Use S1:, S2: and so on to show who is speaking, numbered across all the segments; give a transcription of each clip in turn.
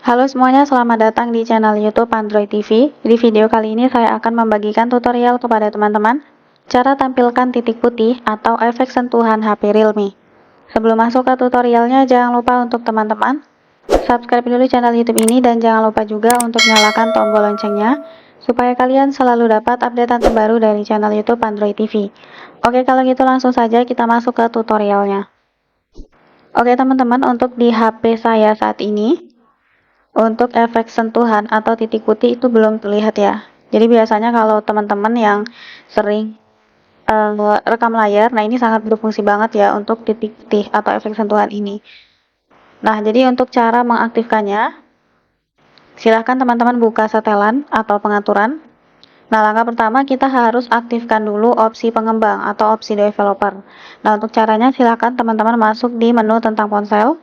S1: Halo semuanya, selamat datang di channel YouTube Android TV. Di video kali ini saya akan membagikan tutorial kepada teman-teman cara tampilkan titik putih atau efek sentuhan HP Realme. Sebelum masuk ke tutorialnya, jangan lupa untuk teman-teman subscribe dulu channel YouTube ini dan jangan lupa juga untuk nyalakan tombol loncengnya supaya kalian selalu dapat updatean terbaru dari channel YouTube Android TV. Oke, kalau gitu langsung saja kita masuk ke tutorialnya. Oke teman-teman, untuk di HP saya saat ini untuk efek sentuhan atau titik putih itu belum terlihat ya. Jadi biasanya kalau teman-teman yang sering rekam layar, nah ini sangat berfungsi banget ya untuk titik putih atau efek sentuhan ini. Nah, jadi untuk cara mengaktifkannya, silahkan teman-teman buka setelan atau pengaturan. Nah, langkah pertama kita harus aktifkan dulu opsi pengembang atau opsi developer. Nah, untuk caranya silahkan teman-teman masuk di menu tentang ponsel.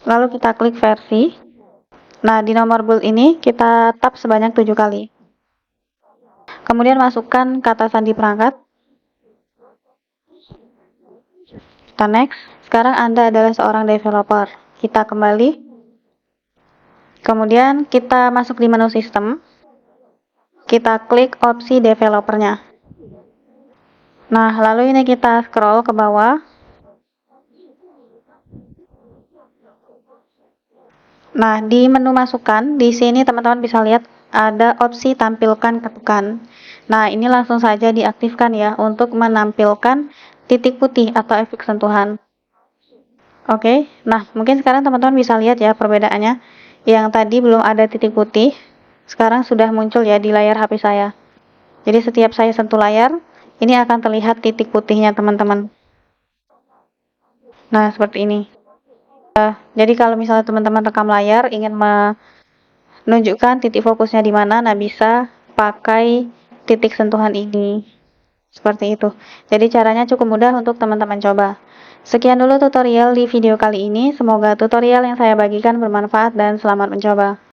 S1: Lalu kita klik versi. Nah, di nomor build ini kita tap sebanyak 7 kali. Kemudian masukkan kata sandi perangkat. Kita next. Sekarang Anda adalah seorang developer. Kita kembali. Kemudian kita masuk di menu sistem. Kita klik opsi developernya. Nah, lalu ini kita scroll ke bawah. Nah, di menu masukan, di sini teman-teman bisa lihat ada opsi tampilkan ketukan. Nah, ini langsung saja diaktifkan ya untuk menampilkan titik putih atau efek sentuhan. Oke, nah mungkin sekarang teman-teman bisa lihat ya perbedaannya. Yang tadi belum ada titik putih, sekarang sudah muncul ya di layar HP saya. Jadi setiap saya sentuh layar, ini akan terlihat titik putihnya teman-teman. Nah, seperti ini. Jadi kalau misalnya teman-teman rekam layar ingin menunjukkan titik fokusnya di mana, nah bisa pakai titik sentuhan ini. Seperti itu. Jadi caranya cukup mudah untuk teman-teman coba. Sekian dulu tutorial di video kali ini. Semoga tutorial yang saya bagikan bermanfaat dan selamat mencoba.